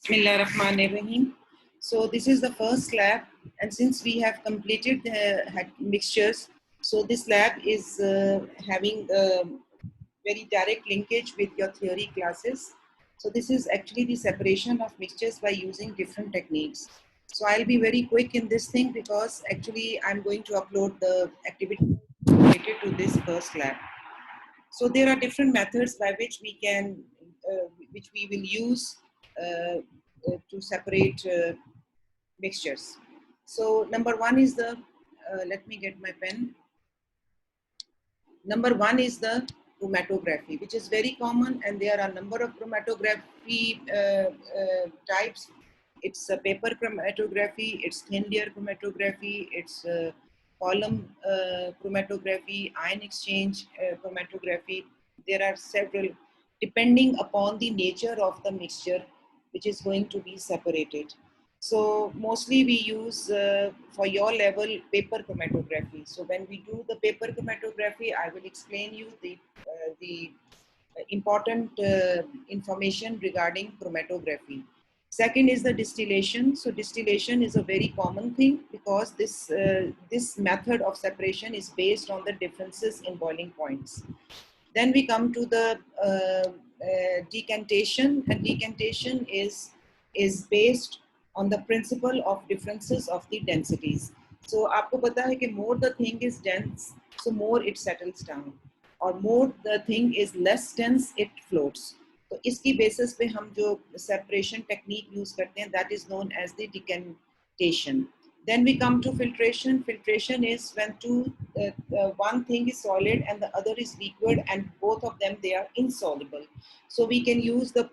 Bismillahirrahmanirrahim. So this is the first lab, and since we have completed the mixtures, so this lab is having very direct linkage with your theory classes. So this is actually the separation of mixtures by using different techniques. So I'll be very quick in this thing because actually I'm going to upload the activity related to this first lab. So there are different methods by which we can, which we will use to separate mixtures. So number one is the, let me get my pen. Number one is the chromatography, which is very common, and there are a number of chromatography types. It's a paper chromatography, it's thin layer chromatography, it's column chromatography, ion exchange chromatography. There are several, depending upon the nature of the mixture, which is going to be separated. So mostly we use for your level paper chromatography. So when we do the paper chromatography, I will explain you the important information regarding chromatography. Second is the distillation. So distillation is a very common thing because this method of separation is based on the differences in boiling points. Then we come to the decantation, and decantation is based on the principle of differences of the densities. So आपको पता है कि more the thing is dense, so more it settles down, or more the thing is less dense, it floats. तो इसकी basis पे हम जो separation technique use करते हैं, that is known as the decantation. Then we come to filtration. Filtration is when one thing is solid and the other is liquid, and both of them, they are insoluble. So we can use the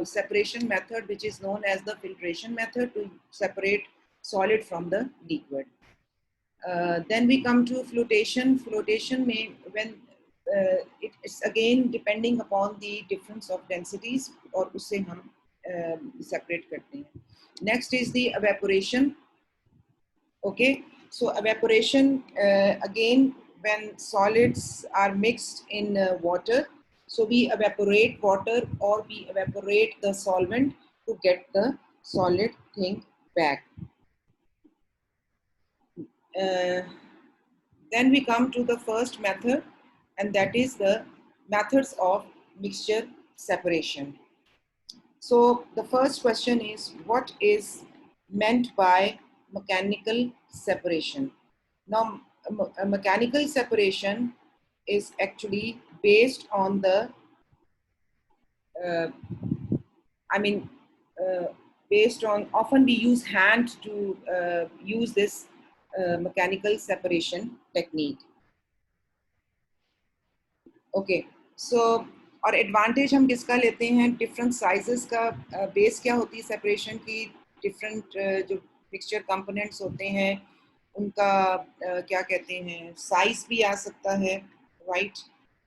separation method, which is known as the filtration method, to separate solid from the liquid. Then we come to flotation. Flotation may, when it's again depending upon the difference of densities, और उससे हम separate करते हैं. Next is the evaporation. Okay, so evaporation, again, when solids are mixed in water, so we evaporate water or we evaporate the solvent to get the solid thing back. Then we come to the first method, and that is the methods of mixture separation. So the first question is, what is meant by mechanical separation? Now, a mechanical separation is actually based on the, uh, I mean, based on, often we use hand to use this mechanical separation technique. Okay, so और advantage हम किसका लेते हैं, different sizes का base क्या होती है separation की, डिफरेंट जो मिक्सचर कंपोनेंट्स होते हैं उनका क्या कहते हैं, साइज भी आ सकता है, राइट,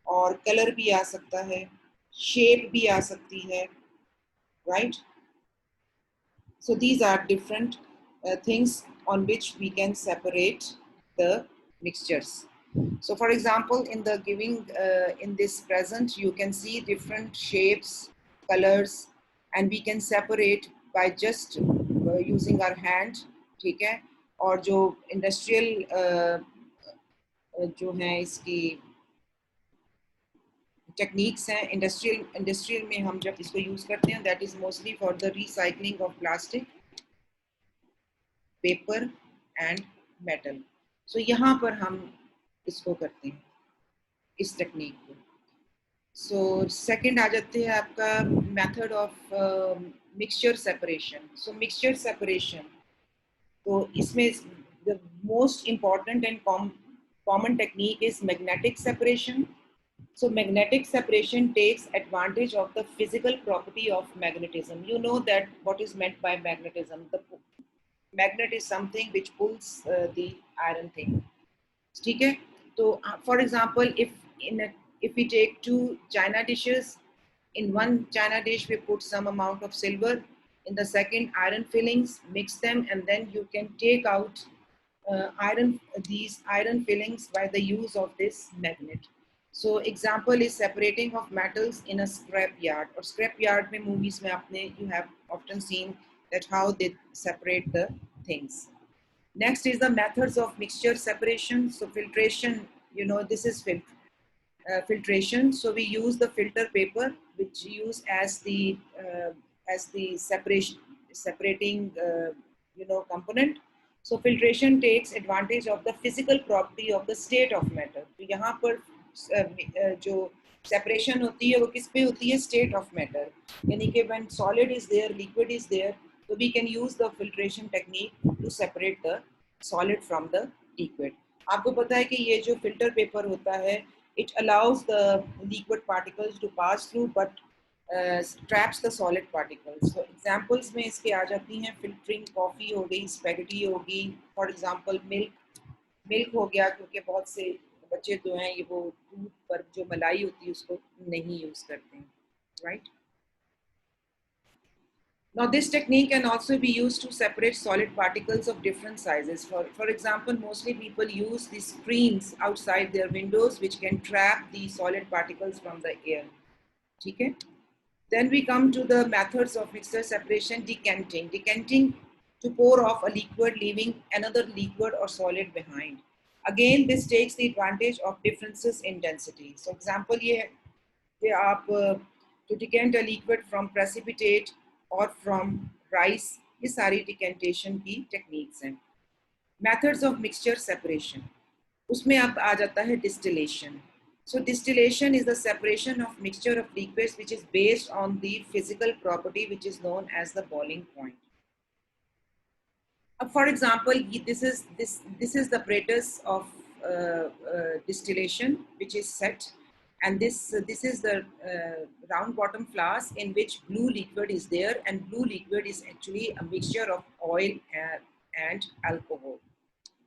और कलर भी आ सकता है, शेप भी आ सकती है, right. So these are different things on which we can separate the mixtures. So for example, in the giving, in this present, you can see different shapes, colors, and we can separate by just using our hand, ठीक है. और जो industrial जो है इसकी techniques हैं, industrial में हम जब इसको यूज करते हैं, that is mostly for the recycling of plastic, paper and metal. So यहाँ पर हम इसको करते हैं, इस टेक्निक को. सो सेकंड आ जाते हैं आपका method of mixture separation. So mixture separation, तो इसमें the most important and common technique is magnetic separation. So magnetic separation takes advantage of the physical property of magnetism. You know that what is meant by magnetism. The magnet is something which pulls the iron thing. ठीक है? So for example, if we take two china dishes, in one china dish we put some amount of silver, in the second iron fillings, mix them, and then you can take out these iron fillings by the use of this magnet. So example is separating of metals in a scrap yard. Or scrap yard में movies में आपने you have often seen that how they separate the things. Next is the methods of mixture separation. So filtration, you know, this is filtration. So we use the filter paper, which use as the separating component. So filtration takes advantage of the physical property of the state of matter. तो यहाँ पर जो separation होती है वो किस पे होती है? State of matter. यानी कि when solid is there, liquid is there, so we can use the filtration technique to separate the solid from the liquid. आपको पता है कि ये जो filter paper होता है, it allows the liquid particles to pass through, but traps the solid particles. So examples में इसके आ जाती हैं filtering coffee हो गई, spaghetti होगी, for example milk हो गया, क्योंकि बहुत से बच्चे जो हैं ये वो दूध पर जो मलाई होती है उसको नहीं यूज करते हैं, right? Now this technique can also be used to separate solid particles of different sizes. For example, mostly people use these screens outside their windows which can trap the solid particles from the air. Okay? Then we come to the methods of mixture separation, decanting. Decanting to pour off a liquid, leaving another liquid or solid behind. Again, this takes the advantage of differences in density. So example ये आप to decant a liquid from precipitate or from rice, ये सारी decantation की techniques हैं. Methods of mixture separation. उसमें अब आ जाता है distillation. So distillation is the separation of mixture of liquids which is based on the physical property which is known as the boiling point. For example, this is the apparatus of distillation which is set, and this is the round bottom flask in which blue liquid is there, and blue liquid is actually a mixture of oil and alcohol.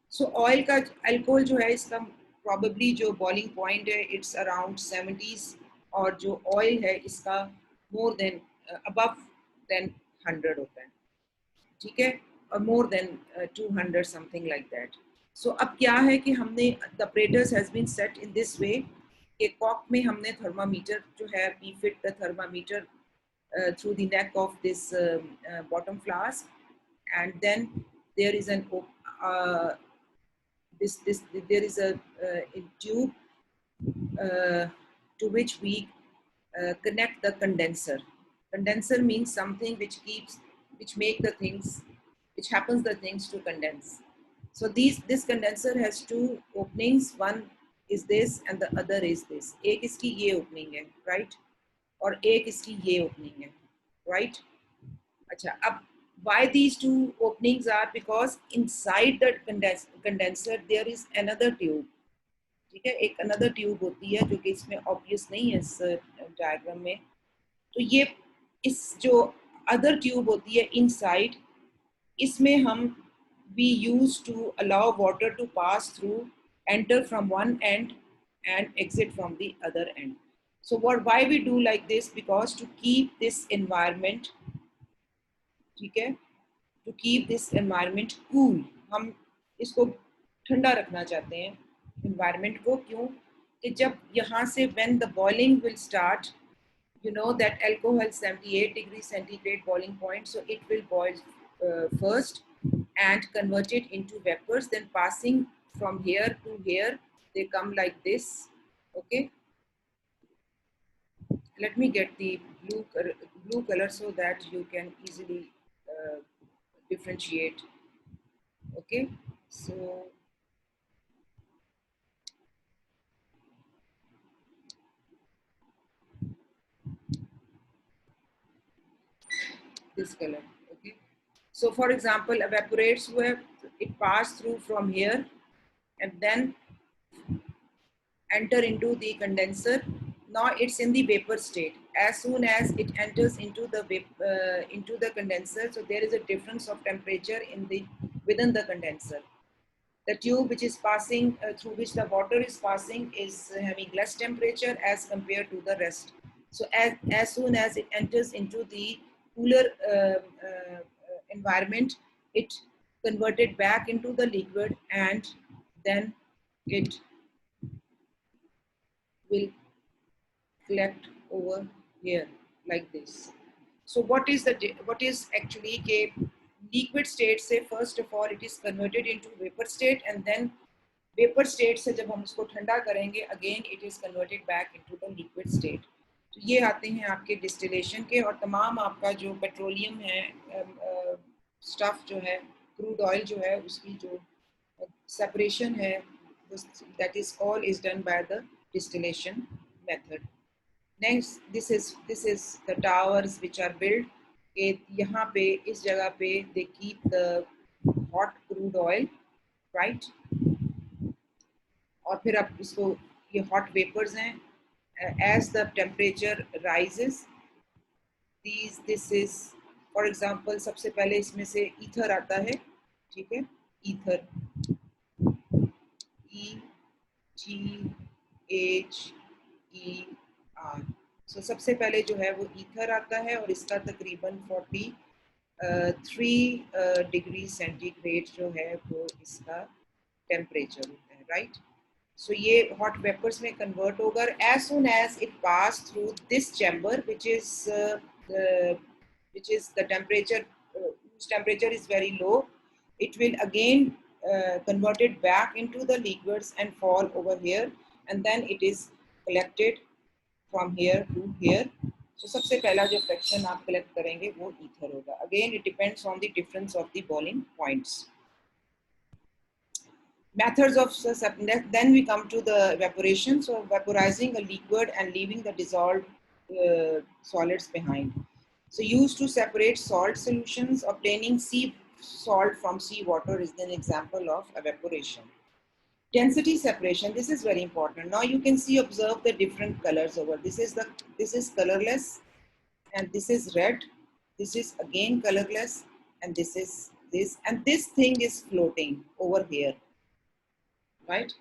So oil का alcohol जो है इसका probably जो boiling point है it's around 70s, और जो oil है इसका more than above than 100 होता है, ठीक है, और more than 200 something like that. So अब क्या है कि हमने the apparatus has been set in this way कि कॉक में हमने thermometer जो है we fit the thermometer through the neck of this bottom flask, and then there is an there is a tube to which we connect the condenser. Condenser means something which make the things, which happens the things to condense. So this condenser has two openings. One is this and the other is this. एक इसकी ये opening है, right? और एक इसकी ये opening है, right? अच्छा, अब why these two openings are because inside the condenser there is another tube. ठीक है, एक another tube होती है जो कि इसमें obvious नहीं है इस diagram में. तो ये इस जो other tube होती है inside, इसमें हम we use to allow water to pass through, enter from one end and exit from the other end. So why we do like this? Because to keep this environment, ठीक है, to keep this environment cool, हम इसको ठंडा रखना चाहते हैं environment को. क्यों? कि जब यहाँ से when the boiling will start, you know that alcohol 78 degrees centigrade boiling point, so it will boil first and convert it into vapors, then passing from here to here, they come like this. Okay, let me get the blue color so that you can easily differentiate. Okay, so this color. Okay, so for example, evaporates where it passed through from here and then enter into the condenser. Now it's in the vapor state. As soon as it enters into the condenser, so there is a difference of temperature within the condenser. The tube which is passing through which the water is passing is having less temperature as compared to the rest. So as soon as it enters into the cooler environment, it converted back into the liquid, and then it will collect over here like this. So what is actually के liquid state से first of all it is converted into vapor state, and then vapor state से जब हम उसको ठंडा करेंगे again it is converted back into the liquid state. तो ये आते हैं आपके डिस्टिलेशन के, और तमाम आपका जो पेट्रोलियम है स्टफ जो है क्रूड ऑयल जो है उसकी जो सेपरेशन है that is all is done by the distillation method. Next, this is the towers which are built. यहाँ पे इस जगह पे they keep the hot crude oil, right? और फिर अब इसको ये hot vapors हैं. As the temperature rises, this is, for example, सबसे पहले इसमें से ether आता है, ठीक है? Ether, ETHER. So सबसे पहले जो है वो ईथर आता है और इसका तकरीबन 43 डिग्री सेंटीग्रेड जो है वो इसका टेम्परेचर होता है, राइट? सो ये हॉट वेपर्स में कन्वर्ट होगा. As soon as it pass through this chamber which is the temperature whose temperature is very low, it will again converted back into the liquids and fall over here, and then it is collected from here to here. So सबसे पहला जो fraction आप collect करेंगे वो ether होगा. Again it depends on the difference of the boiling points. Methods of then we come to the evaporation. So vaporizing a liquid and leaving the dissolved solids behind. So used to separate salt solutions, obtaining sea salt from sea water is an example of evaporation. Density separation, this is very important. Now you can see, observe the different colors over. This is colorless, and this is red. This is again colorless, and this is this, and this thing is floating over here, right?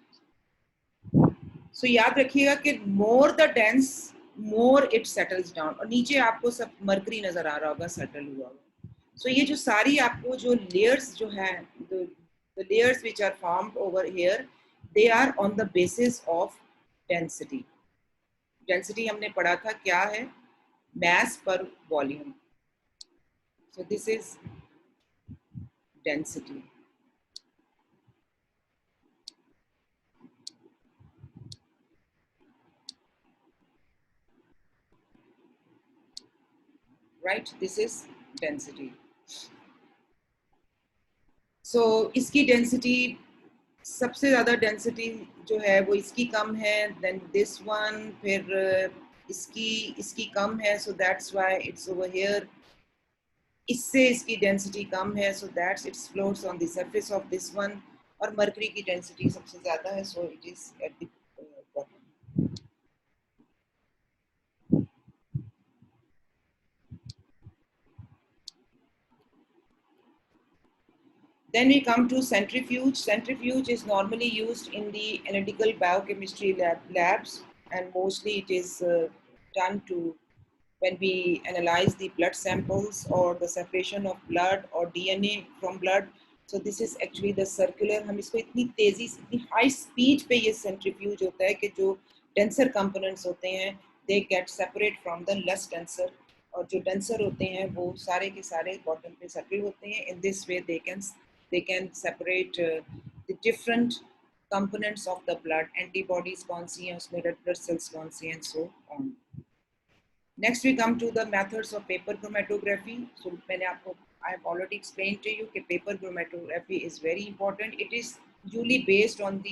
So याद रखिएगा कि more the dense, more it settles down. और नीचे आपको सब mercury नजर आ रहा होगा सेटल हुआ हुआ. So ये जो सारी आपको जो layers जो है, the layers which are formed over here, they are on the basis of density. Density हमने पढ़ा था क्या है? Mass per volume. So this is density. Right? This is density. So इसकी density, सबसे ज़्यादा डेंसिटी जो है वो इसकी कम है, देन दिस वन, फिर इसकी कम है, so that's why it's over here. इससे इसकी डेंसिटी कम है, so that's it's floats on the surface of this one. और मरकरी की डेंसिटी सबसे ज़्यादा है, so it is at the bottom. Then we come to centrifuge. Centrifuge is normally used in the analytical biochemistry labs, and mostly it is done to when we analyze the blood samples or the separation of blood or DNA from blood. So this is actually the circular. हम इसको इतनी तेजी से, इतनी high speed पे ये centrifuge होता है कि जो denser components होते हैं they get separate from the less denser, और जो denser होते हैं वो सारे के सारे bottom पे settle होते हैं. In this way they can separate the different components of the blood. Antibodies कौन सी हैं उसमें, red blood cells कौन सी हैं, and so on. Next we come to the methods of paper chromatography. So I have already explained to you that paper chromatography is very important. It is usually based on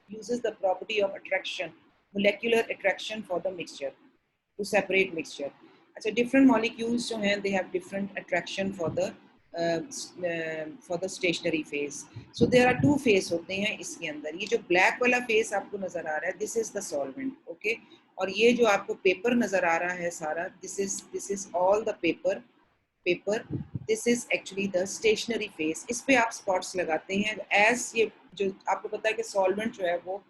uses the property of attraction, molecular attraction for the mixture, to separate mixture. So different molecules जो हैं, they have different attraction for the stationary phase. So there are two phase होते हैं इसके अंदर. ये जो black वाला phase आपको नजर आ रहा है, this is the solvent, okay? और ये जो आपको पेपर नजर आ रहा है सारा, this is all the paper. This is actually the stationary phase. इस पे आप spots लगाते हैं. As ये जो आपको पता है कि solvent जो है वो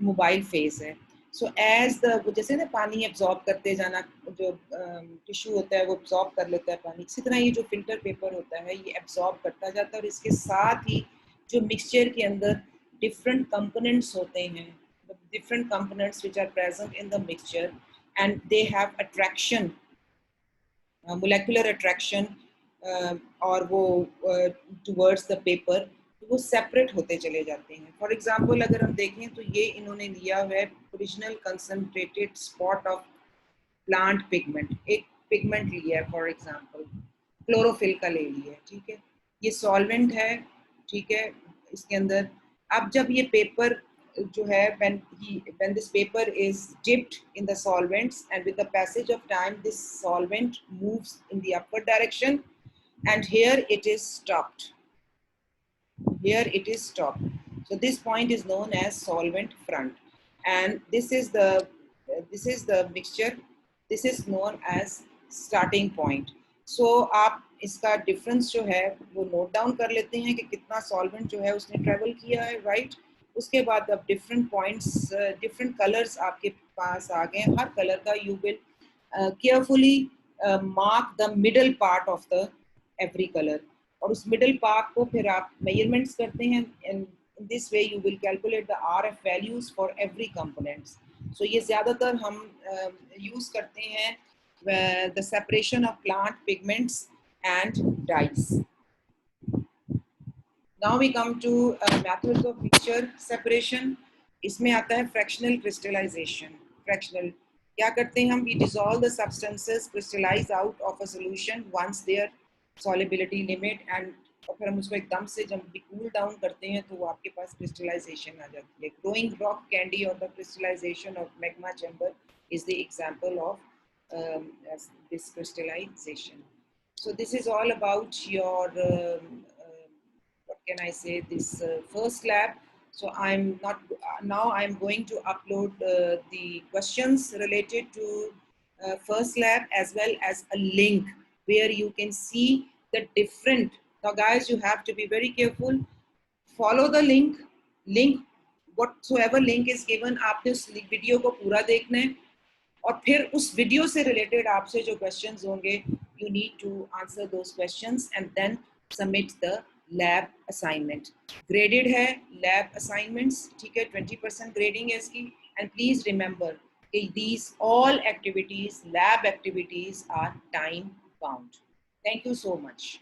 mobile phase है. So as जैसे ना पानी एब्जॉर्ब करते जाना, जो टिश्यू होता है वो एब्जॉर्ब कर लेता है पानी, इसी तरह ये जो फिल्टर पेपर होता है ये एब्जॉर्ब करता जाता है. और इसके साथ ही जो मिक्सचर के अंदर डिफरेंट कंपोनेंट्स होते हैं, the different components which are present in the mixture, and they have attraction, molecular attraction, और वो towards the paper, तो वो separate होते चले जाते हैं. For example, अगर हम देखें तो ये इन्होंने लिया हुआ है original concentrated spot of plant pigment, एक pigment लिया है for example, chlorophyll का ले लिया है, ठीक है. ये solvent है, ठीक है. इसके अंदर अब जब ये paper जो है when this paper is dipped in the solvents, and with the passage of time this solvent moves in the upward direction, and here it is stopped. Here it is stopped. So this point is known as solvent front, and this is the mixture. This is known as starting point. So आप इसका difference जो है वो note down कर लेते हैं कि कितना solvent जो है उसने travel किया है, right? उसके बाद अब different points, different colors आपके पास आ गए. हर color का you will carefully mark the middle part of the every color. और उस मिडिल पार्ट को फिर आप मेजरमेंट्स करते हैं, and in this way you will calculate the RF values for every components. So ये ज़्यादातर हम यूज़ करते हैं the separation of plant pigments and dyes. Now we come to methods of mixture separation. इसमें आता है फ्रैक्शनल क्रिस्टलाइजेशन. फ्रैक्शनल क्या करते हैं हम? We dissolve the substances crystallize out of a solution once there solubility limit, and और फिर हम उसको एकदम से जब भी कूल डाउन करते हैं तो वो आपके पास क्रिस्टलाइजेशन आ जाती है. ग्रोइंग रॉक कैंडी और the crystallization of magma chamber is the example of this crystallization. So this is all about your what can I say, this first lab. So now I'm going to upload the questions related to first lab, as well as a link where you can see the different. Now guys, you have to be very careful. Follow the link whatsoever link is given. आपने उस video को पूरा देखना है, और फिर उस video से रिलेटेड आपसे जो क्वेश्चंस होंगे, you need to answer those questions and then submit the lab assignment. Graded है lab assignments, ठीक है, 20% grading है इसकी. And please remember these all activities, lab activities, are time bound. Thank you so much.